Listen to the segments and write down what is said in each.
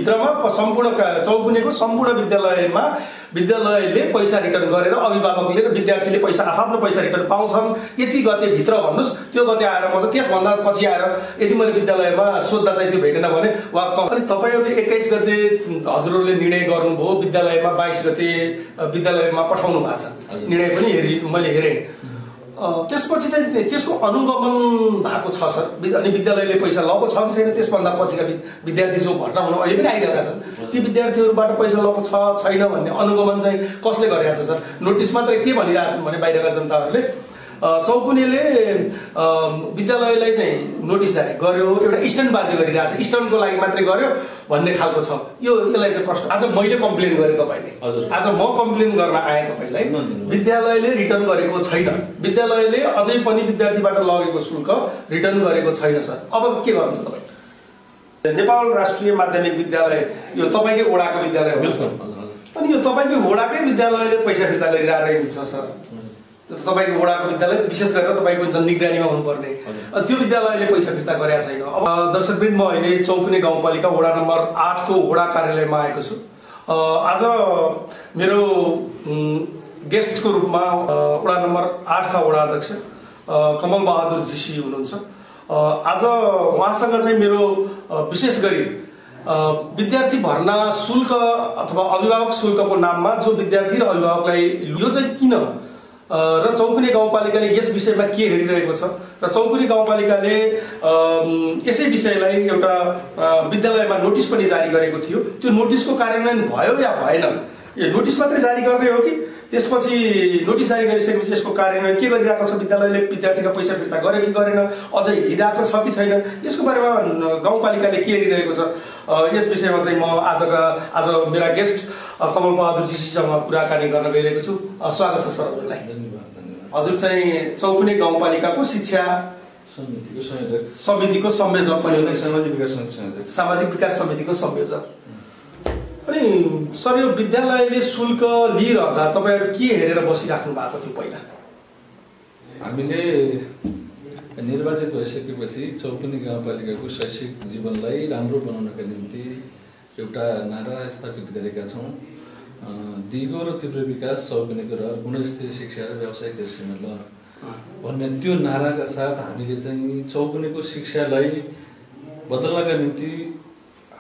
भित्रमा सम्पूर्ण चौकुनेको सम्पूर्ण विद्यालयले पैसा रिटर्न गरेर अभिभावकले र विद्यार्थीले पैसा आफ्नो पैसा रिटर्न पाउँछन्। यति गते भित्र भन्नुहोस्, त्यो गते आएर म त्यसभन्दा पछि आएर यदि मैले विद्यालयमा सोद्धा चाहिँ त्यो भेटेन भने वा अनि तपाईँहरूले 21 गते हजुरहरूले निर्णय गर्नुभयो, विद्यालयमा 22 गते विद्यालयमा पठाउनु भएको छ, निर्णय पनि मैले हेरेँ। त्यसपछि चाहिँ त्यसको अनुगमन भएको छ सर, अनि विद्यालयले पैसा लगेको छ कि छैन, त्यसभन्दा पछिका विद्यार्थी जो भर्ना हुन अहिले पनि आइरहेका छन्, ती विद्यार्थीहरूबाट पैसा लगेको छ छैन भन्ने अनुगमन चाहिँ कसले गरिरहेछ सर? नोटिस मात्रै के भनिरहेछन् भने बाहिरका जनताहरूले चौकुनेले विद्यालयलाई चाहिँ नोटिस जारी गर्यो, एउटा स्टन्टबाजी गरिरहेछ, स्टन्टको लागि मात्रै गर्यो भन्ने खालको छ। यसलाई चाहिँ प्रश्न आज मैले कम्प्लेन गरेँ तपाईँले, आज म कम्प्लेन गर्न आएँ तपाईँलाई, विद्यालयले रिटर्न गरेको छैन, विद्यालयले अझै पनि विद्यार्थीबाट लगेको शुल्क रिटर्न गरेको छैन सर। अब के गर्नुहुन्छ तपाईँ? नेपाल राष्ट्रिय माध्यमिक विद्यालय यो तपाईँकै वडाको विद्यालय हो सर, अनि यो तपाईँकै वडाकै विद्यालयले पैसा फिर्ता गरिरहेको छ सर। तपाईँको वडाको विद्यालय विशेष गरेर तपाईँको जुन निगरानीमा हुनुपर्ने त्यो विद्यालयले पैसा फिर्ता गरेका छैन। अब दर्शकवृन्द, म अहिले चौकुने गाउँपालिका वडा नम्बर 8 को वडा कार्यालयमा आएको छु। आज मेरो गेस्टको रूपमा वडा नम्बर 8 का वडा अध्यक्ष कमल बहादुर जीसी हुनुहुन्छ। आज उहाँसँग चाहिँ मेरो विशेष गरी विद्यार्थी भर्ना शुल्क अथवा अभिभावक शुल्कको नाममा जो विद्यार्थी र अभिभावकलाई यो चाहिँ किन र चौकुने गाउँपालिकाले यस विषयमा के हेरिरहेको छ र चौकुने गाउँपालिकाले यसै विषयलाई एउटा विद्यालयमा नोटिस पनि जारी गरेको थियो, त्यो नोटिसको कार्यान्वयन भयो या भएन? यो नोटिस मात्रै जारी गर्ने हो कि त्यसपछि नोटिस जारी गरिसकेपछि यसको कार्यान्वयन के गरिरहेको छ? विद्यालयले विद्यार्थीका पैसा फिर्ता गर्यो कि गरेन, अझै हिँडिरहेको छ कि छैन, यसको बारेमा गाउँपालिकाले के हेरिरहेको छ? यस विषयमा चाहिँ म आज मेरा गेस्ट कमल बहादुर जीसीसँग कुराकानी गर्न गइरहेको छु। स्वागत छ सर हजुरलाई। हजुर चाहिँ चौकुने गाउँपालिकाको शिक्षा समितिको संयोजक पनि हुनुहुन्छ, सामाजिक विकास समितिको संयोजक। अनि सर, यो विद्यालयले शुल्क लिइरहँदा तपाईँहरू के हेरेर बसिराख्नु भएको थियो? पहिला हामीले निर्वाचित भइसकेपछि चौकुने गाउँपालिकाको शैक्षिक जीवनलाई राम्रो बनाउनका निम्ति एउटा नारा स्थापित गरेका छौँ, दिगो र तीव्र विकास चौकुनेको रहर, गुणस्तरीय शिक्षा र व्यावसायिक दृष्टिमा लहर भन्ने त्यो नाराका साथ हामीले चाहिँ चौकुनेको शिक्षालाई बदल्नका निम्ति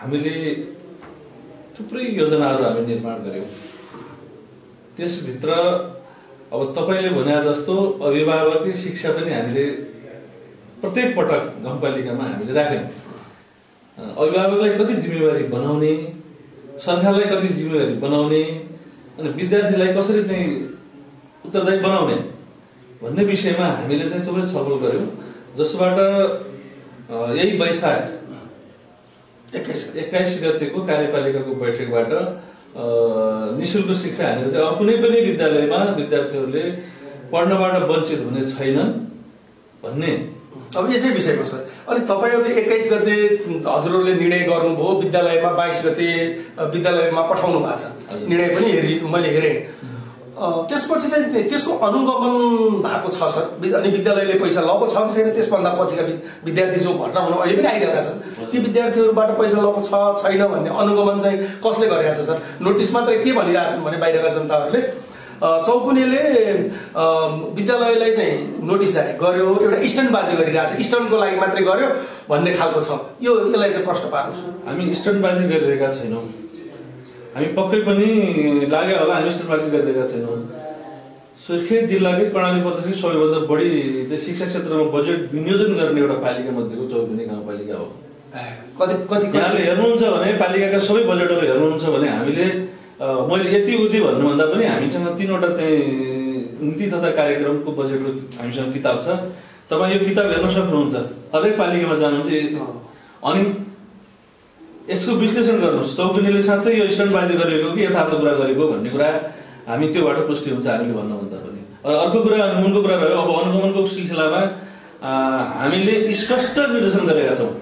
हामीले थुप्रै योजनाहरू हामी निर्माण गऱ्यौँ। त्यसभित्र अब तपाईँले भने जस्तो अभिभावकीय शिक्षा पनि हामीले प्रत्येक पटक गाउँपालिकामा हामीले राख्यौँ। अभिभावकलाई कति जिम्मेवारी बनाउने, सरकारलाई कति जिम्मेवारी बनाउने, अनि विद्यार्थीलाई कसरी चाहिँ उत्तरदायी बनाउने भन्ने विषयमा हामीले चाहिँ थुप्रै छलफल गऱ्यौँ, जसबाट यही वैशाख 21 गतेको कार्यपालिकाको बैठकबाट निःशुल्क शिक्षा हानेर चाहिँ अब कुनै पनि विद्यालयमा विद्यार्थीहरूले पढ्नबाट वञ्चित हुने छैनन् भन्ने। अब यसै विषयमा सर, अनि तपाईँहरूले 21 गते हजुरहरूले निर्णय गर्नुभयो, विद्यालयमा 22 गते विद्यालयमा पठाउनु भएको छ, निर्णय पनि मैले हेरेँ। त्यसपछि चाहिँ त्यसको अनुगमन भएको छ सर, अनि विद्यालयले पैसा लगेको छ कि छैन, त्यसभन्दा पछिका विद्यार्थी जो भर्ना हुन अहिले पनि आइरहेका छन्, ती विद्यार्थीहरूबाट पैसा लगेको छ छैन भन्ने अनुगमन चाहिँ कसले गरिरहेछ सर? नोटिस मात्रै के भनिरहेछन् भने बाहिरका जनताहरूले चौकुनेले विद्यालयलाई चाहिँ नोटिस जारी गर्यो, एउटा स्टन्टबाजी गरिरहेछ, स्टन्टको लागि मात्रै गर्यो भन्ने खालको छ। यसलाई चाहिँ प्रश्न पार्नुहोस्। हामी स्टन्टबाजी गरिरहेका छैनौँ, हामी पक्कै पनि लाग्यो होला हामी स्टन्टबाजी गरिरहेका छैनौँ। सुर्खेत जिल्लाकै कर्णाली प्रदेशकै सबैभन्दा बढी चाहिँ शिक्षा क्षेत्रमा बजेट विनियोजन गर्ने एउटा पालिका मध्येको चौकुने गाउँपालिका हो। कति यहाँले हेर्नुहुन्छ भने पालिकाका सबै बजेटहरू हेर्नुहुन्छ भने हामीले मैले यति उति भन्नुभन्दा पनि हामीसँग 3वटा चाहिँ नीति तथा कार्यक्रमको बजेटको हामीसँग किताब छ। तपाईँ यो किताब हेर्न सक्नुहुन्छ, हरेक पालिकामा जानुहुन्छ अनि यसको विश्लेषण गर्नुहोस्, चौकुनेले साँच्चै यो स्टन्टबाजी गरेको कि यथार्थ कुरा गरेको भन्ने कुरा हामी त्योबाट पुष्टि हुन्छ हामीले भन्नुभन्दा पनि। अर्को कुरा अनुगमनको कुरा रह्यो। अब अनुगमनको सिलसिलामा हामीले स्पष्ट निर्देशन गरेका छौँ,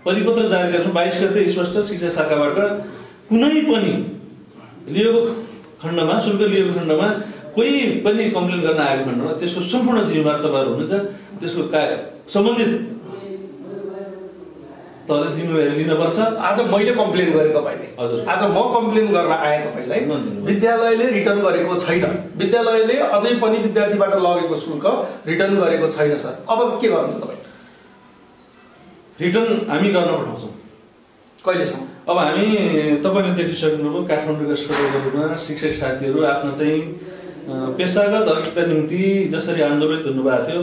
परिपत्र जारी गरेका छौँ। 22 गते स्पष्ट शिक्षा शाखाबाट कुनै पनि लिएको खण्डमा, शुल्क लिएको खण्डमा कोही पनि कम्प्लेन गर्न आएको खण्डमा त्यसको सम्पूर्ण जिम्मेवार तपाईँहरू हुनुहुन्छ, त्यसको सम्बन्धित तले जिम्मेवारी लिनुपर्छ। आज मैले कम्प्लेन गरेँ तपाईँले, आज म कम्प्लेन गर्न आएँ तपाईँलाई, विद्यालयले रिटर्न गरेको छैन, विद्यालयले अझै पनि विद्यार्थीबाट लगेको शुल्क रिटर्न गरेको छैन सर। अब के गर्नुहुन्छ तपाईँ? रिटर्न हामी गर्न पठाउँछौँ। कहिलेसम्म? अब हामी तपाईँले देखिसक्नुभयो काठमाडौँका स्कुलहरूमा शिक्षक साथीहरू आफ्नो चाहिँ पेसागत हकका निम्ति जसरी आन्दोलित हुनुभएको थियो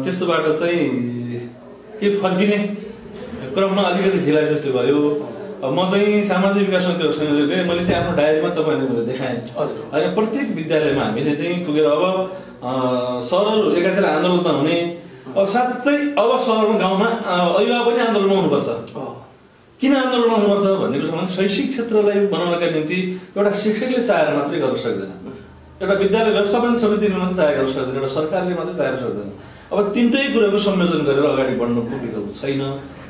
त्यस्तोबाट चाहिँ के फर्किने क्रममा अलिकति ढिलाइ जस्तो भयो। म चाहिँ सामाजिक विकास समितिहरूले मैले चाहिँ आफ्नो डायरीमा तपाईँहरूले मैले देखाएँ होइन, प्रत्येक विद्यालयमा हामीले चाहिँ पुगेर अब सरहरू एकातिर आन्दोलनमा हुने, अब साथै अब सहरमा गाउँमा अभिभावक पनि आन्दोलनमा हुनुपर्छ। किन आन्दोलनमा हुनुपर्छ भन्ने कुरो भने शैक्षिक क्षेत्रलाई बनाउनका निम्ति एउटा शिक्षकले चाहेर मात्रै गर्न सक्दैन, एउटा विद्यालय व्यवस्थापन समितिले मात्रै चाहेर गर्न सक्दैन, एउटा सरकारले मात्रै चाहेर सक्दैन। अब तिनटै कुराको संयोजन गरेर अगाडि बढ्न पुगेको छैन।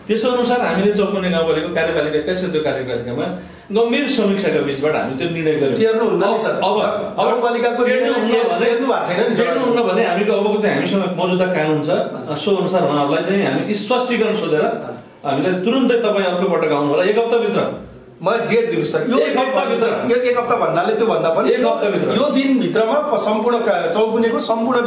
त्यसो अनुसार हामीले चौकुने गाउँपालिका कार्यपालिकाकै त्यो कार्यपालिकामा गम्भीर समीक्षाका बीचबाट हामी त्यो निर्णय गर्यौँ। भने हामीको अबको चाहिँ हामीसँग मौजुदा कानुन छ, सो अनुसार उहाँहरूलाई चाहिँ हामी स्पष्टीकरण सोधेर हामीलाई तुरुन्तै तपाईँ अर्को पटक आउनु होला, एक हप्ताभित्र मलाई डेट दिनुहोस् सर। यो एक हप्ता भन्नाले त्यो भन्दा पनि एक हप्ताभित्र, यो दिनभित्रमा सम्पूर्ण चौकुनेको सम्पूर्ण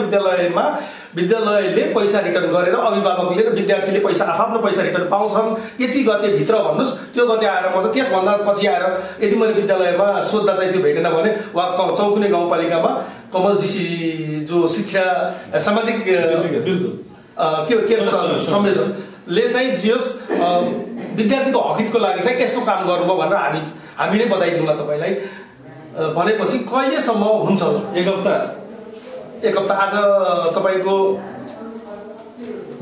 विद्यालयले पैसा रिटर्न गरेर अभिभावकले र विद्यार्थीले पैसा आफ्नो पैसा रिटर्न पाउँछन् यति गते भित्र भन्नुहोस्। त्यो गते आएर म चाहिँ त्यसभन्दा पछि आएर यदि मैले विद्यालयमा सोद्धा चाहिँ त्यो भेटेन भने वा चौकुने गाउँपालिकामा कमल जीसी जो शिक्षा सामाजिक के संयोजनले चाहिँ जियोस् विद्यार्थीको हकितको लागि चाहिँ यस्तो काम गर्नुभयो भनेर हामी नै बताइदिउँला तपाईँलाई भनेपछि कहिलेसम्म हुन्छ? एक हप्ता आज तपाईँको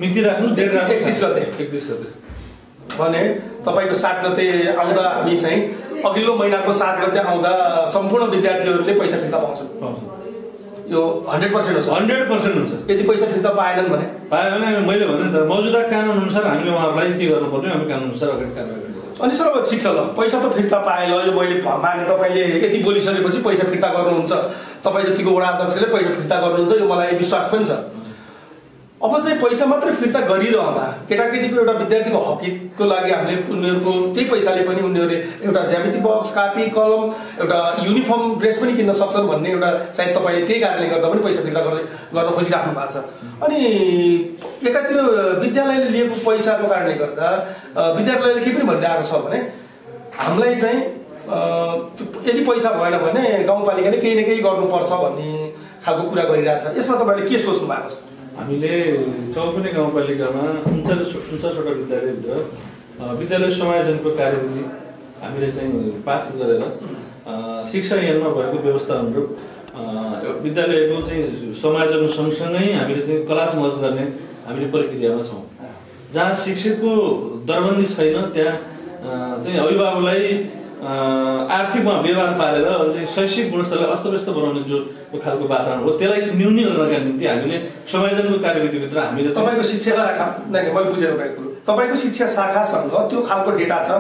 मिति राख्नु 31 गते भने तपाईँको 7 गते आउँदा हामी चाहिँ अघिल्लो महिनाको 7 गते आउँदा सम्पूर्ण विद्यार्थीहरूले पैसा फिर्ता पाउँछन्। यो 100% हुन्छ। 100% हुन्छ। यदि पैसा फिर्ता पाएनन् भने मैले भने त मौजुदा कानुन अनुसार हामीले उहाँहरूलाई के गर्नु पर्ने हामी कानुन अनुसार अगाडि कारबाही गर्छौँ। अनि सर अब ठिक छ ल, पैसा त फिर्ता पाए ल, यो मैले माने तपाईँले यति बोलिसकेपछि पैसा फिर्ता गर्नुहुन्छ, तपाईँ जतिको वडा अध्यक्षले पैसा फिर्ता गर्नुहुन्छ यो मलाई विश्वास पनि छ। अब चाहिँ पैसा मात्रै फिर्ता गरिरहँदा केटाकेटीको एउटा विद्यार्थीको हकितको लागि हामीले उनीहरूको त्यही पैसाले पनि उनीहरूले एउटा ज्यामिति बक्स, कापी, कलम, एउटा युनिफर्म ड्रेस पनि किन्न सक्छन् भन्ने एउटा सायद तपाईँले त्यही कारणले गर्दा पनि पैसा फिर्ता गर्न खोजिराख्नु भएको छ। अनि एकातिर विद्यालयले लिएको पैसाको कारणले गर्दा विद्यालयले के पनि भनिरहेको छ भने हामीलाई चाहिँ यदि पैसा भएन भने गाउँपालिकाले केही न केही गर्नुपर्छ भन्ने खालको कुरा गरिरहेछ। यसमा तपाईँले के सोच्नु भएको छ? हामीले चौकुने गाउँपालिकामा 49वटा विद्यालयभित्र विद्यालय समायोजनको कार्यविधि हामीले चाहिँ पास गरेर शिक्षा ऐनमा भएको व्यवस्था अनुरूप विद्यालयको चाहिँ समायोजन सँगसँगै हामीले चाहिँ क्लास मर्ज गर्ने हामीले प्रक्रियामा छौँ। जहाँ शिक्षकको दरबन्दी छैन त्यहाँ चाहिँ अभिभावकलाई आर्थिकमा व्यवहार पारेर चाहिँ शैक्षिक गुणस्तरलाई अस्तव्यस्त बनाउने जो खालको वातावरण हो त्यसलाई न्यूनीकरणका निम्ति हामीले समायोजनको कार्यविधिभित्र हामीले तपाईँको शिक्षा शाखा मैले बुझेर भएको तपाईँको शिक्षा शाखासँग त्यो खालको डेटा छ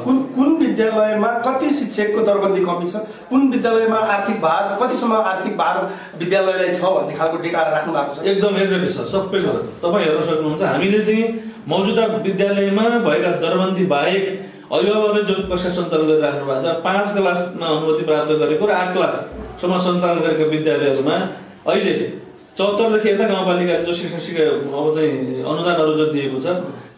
कुन विद्यालयमा कति शिक्षकको दरबन्दी कमी छ, कुन विद्यालयमा आर्थिक भार कतिसम्म आर्थिक भार विद्यालयलाई छ भन्ने खालको डेटा राख्नु भएको छ? एकदम एक्ज्याक्टली छ, सबै कुरा तपाईँ हेर्न सक्नुहुन्छ। हामीले चाहिँ मौजुदा विद्यालयमा भएका दरबन्दी बाहेक अभिभावकले जो कक्षा सञ्चालन गरिराख्नु भएको छ 5 क्लासमा अनुमति प्राप्त गरेको र 8 क्लाससम्म सञ्चालन गरेका विद्यालयहरूमा अहिले 74 देखि यता गाउँपालिकाले जो शिक्षा अब चाहिँ अनुदानहरू जो दिएको छ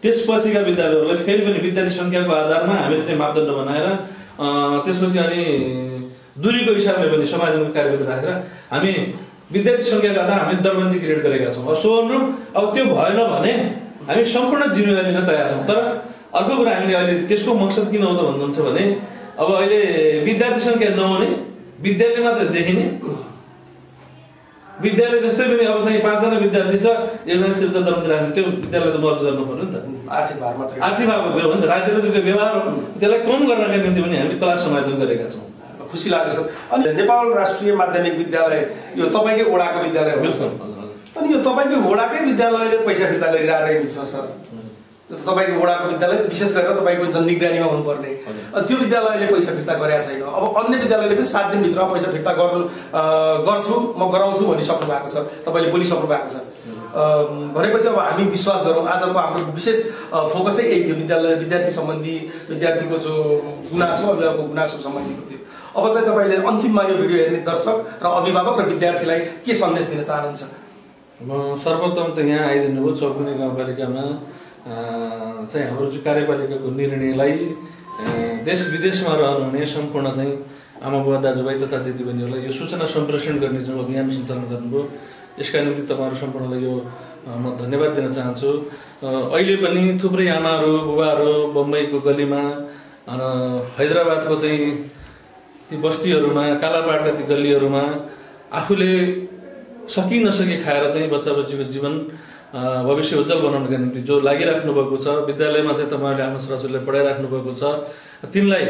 त्यसपछिका विद्यालयहरूलाई फेरि पनि विद्यार्थी सङ्ख्याको आधारमा हामीले चाहिँ मापदण्ड बनाएर त्यसपछि अनि दूरीको हिसाबले पनि समायोजनको कार्यविधि राखेर हामी विद्यार्थी सङ्ख्याको आधारमा हामीले दरबन्दी क्रिएट गरेका छौँ। सो अनुरूप अब त्यो भएन भने हामी सम्पूर्ण जिम्मेवारी लिन तयार छौँ। तर अर्को कुरा हामीले अहिले त्यसको मकसद किन हो त भन्नुहुन्छ भने अब अहिले विद्यार्थी सङ्ख्या नहुने विद्यालय मात्र देखिने विद्यालय जस्तै पनि अब चाहिँ 5 जना विद्यार्थी छ एकजना शिक्षक दरबन्दी राख्ने त्यो विद्यालय त मर्ज गर्नु पर्यो नि त। आर्थिक भार मात्रै आर्थिक भार भयो भने त राज्यले त्यो व्यवहार हो त्यसलाई कम गर्नका निम्ति पनि हामीले क्लास समायोजन गरेका छौँ। खुसी लाग्यो सर। अनि नेपाल राष्ट्रिय माध्यमिक विद्यालय यो तपाईँकै वडाको विद्यालय हो अनि यो तपाईँकै वडाकै विद्यालयले पैसा फिर्ता गरिरहेको छ सर। तपाईँको वडाको विद्यालय विशेष गरेर तपाईँको जुन निगरानीमा हुनुपर्ने त्यो विद्यालयले पैसा फिर्ता गरेका छैन। अब अन्य विद्यालयले पनि 7 दिनभित्रमा पैसा फिर्ता गर्छु म गराउँछु भनिसक्नु भएको छ, तपाईँले बोलिसक्नु भएको छ। भनेपछि अब हामी विश्वास गरौँ। आजको हाम्रो विशेष फोकसै यही थियो, विद्यार्थी सम्बन्धी, विद्यार्थीको जो गुनासो, अभिभावकको गुनासो सम्बन्धीको थियो। अब चाहिँ तपाईँले अन्तिममा यो भिडियो हेर्ने दर्शक र अभिभावक र विद्यार्थीलाई के सन्देश दिन चाहनुहुन्छ? म सर्वप्रथम त यहाँ आइदिनु भयो चौकुने गाउँपालिकामा चाहिँ हाम्रो जो कार्यपालिकाको निर्णयलाई देश विदेशमा रहनुहुने सम्पूर्ण चाहिँ आमा बुवा दाजुभाइ तथा दिदीबहिनीहरूलाई यो सूचना सम्प्रेषण गर्ने जुन अभियान सञ्चालन गर्नुभयो यसका निम्ति तपाईँहरू सम्पूर्णलाई यो म धन्यवाद दिन चाहन्छु। अहिले पनि थुप्रै आमाहरू बुबाहरू बम्बईको गलीमा, हैदराबादको चाहिँ ती बस्तीहरूमा, कालापाडका ती गल्लीहरूमा आफूले सकि नसकी खाएर चाहिँ बच्चा बच्चीको जीवन भविष्य उज्जवल बनाउनका निम्ति जो लागिराख्नु भएको छ, विद्यालयमा चाहिँ तपाईँहरूले आफ्नो छोराछोरीलाई पढाइराख्नु भएको छ, तिनलाई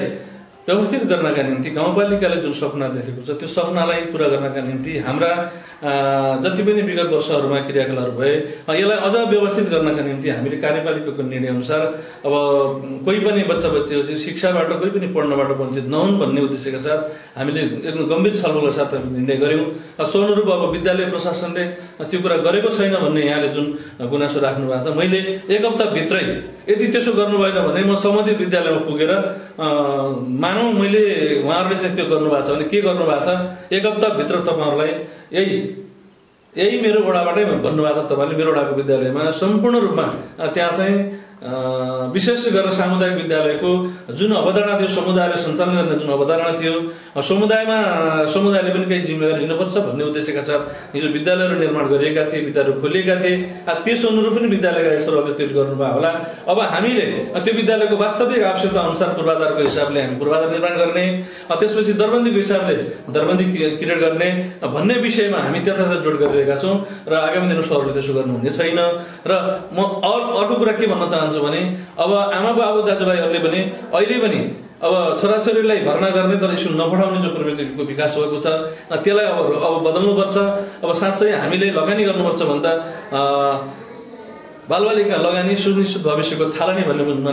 व्यवस्थित गर्नका निम्ति गाउँपालिकाले जुन सपना देखेको छ त्यो सपनालाई पुरा गर्नका निम्ति हाम्रा जति पनि विगत वर्षहरूमा क्रियाकलापहरू भए यसलाई अझ व्यवस्थित गर्नका निम्ति हामीले कार्यपालिकाको निर्णय अनुसार अब कोही पनि बच्चा बच्चीहरू शिक्षाबाट कोही पनि पढ्नबाट वञ्चित नहुन् भन्ने उद्देश्यका साथ हामीले एकदम गम्भीर छलफलका साथ निर्णय गर्यौँ। सोनुरूप अब विद्यालय प्रशासनले त्यो कुरा गरेको छैन भन्ने यहाँले जुन गुनासो राख्नु भएको छ, मैले एक हप्ताभित्रै यदि त्यसो गर्नु भएन भने म सम्बन्धित विद्यालयमा पुगेर मानौँ मैले उहाँहरूले चाहिँ त्यो गर्नुभएको छ भने के गर्नुभएको छ, एक हप्ताभित्र तपाईँहरूलाई यही मेरो वडाबाटै भन्नुभएको छ, तपाईँले मेरो वडाको विद्यालयमा सम्पूर्ण रूपमा त्यहाँ चाहिँ विशेष गरेर सामुदायिक विद्यालयको जुन अवधारणा थियो, समुदायले सञ्चालन गर्ने जुन अवधारणा थियो, समुदायले पनि केही जिम्मेवारी लिनुपर्छ भन्ने उद्देश्यका साथ हिजो विद्यालयहरू निर्माण गरिएका थिए, विद्यालयहरू खोलिएका थिए। त्यस अनुरूप पनि विद्यालयका ईश्वरहरूले त्यो गर्नुभयो होला। अब हामीले त्यो विद्यालयको वास्तविक आवश्यकता अनुसार पूर्वाधारको हिसाबले हामी पूर्वाधार निर्माण गर्ने, त्यसपछि दरबन्दीको हिसाबले दरबन्दी क्रिएट गर्ने भन्ने विषयमा हामी त्यतात्यता जोड गरिरहेका छौँ र आगामी दिनमा सरहरूले त्यसो गर्नुहुने छैन। र म अर्को कुरा के भन्न चाहन्छु भने अब आमा बाबु दाजुभाइहरूले पनि अहिले पनि अब छोराछोरीलाई भर्ना गर्ने तर स्कुल नपठाउने जो प्रवृत्तिको विकास भएको छ त्यसलाई अब बदल्नुपर्छ। अब साँच्चै हामीले लगानी गर्नुपर्छ भन्दा बालबालिका लगानी सुनिश्चित भविष्यको थालनी भन्ने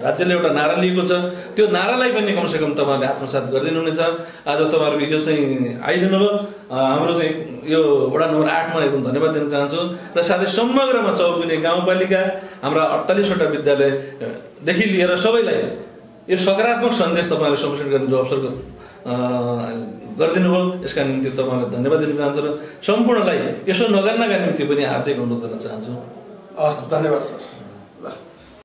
राज्यले एउटा नारा लिएको छ, त्यो नारालाई पनि कमसेकम तपाईँहरूले आत्मसात गरिदिनु हुनेछ। आज तपाईँहरूको यो चाहिँ आइदिनु भयो, हाम्रो चाहिँ यो वडा नम्बर 8मा एकदम धन्यवाद दिन चाहन्छु र साथै समग्रमा चौकुने गाउँपालिका हाम्रा 48वटा विद्यालयदेखि लिएर सबैलाई यो सकारात्मक सन्देश तपाईँहरूले सम्प्रेषण गर्ने जो अवसर गरिदिनु भयो यसका निम्ति तपाईँलाई धन्यवाद दिन चाहन्छु र सम्पूर्णलाई यसो नगर्नका निम्ति पनि हार्दिक अनुरोध गर्न चाहन्छु। हस्, धन्यवाद सर।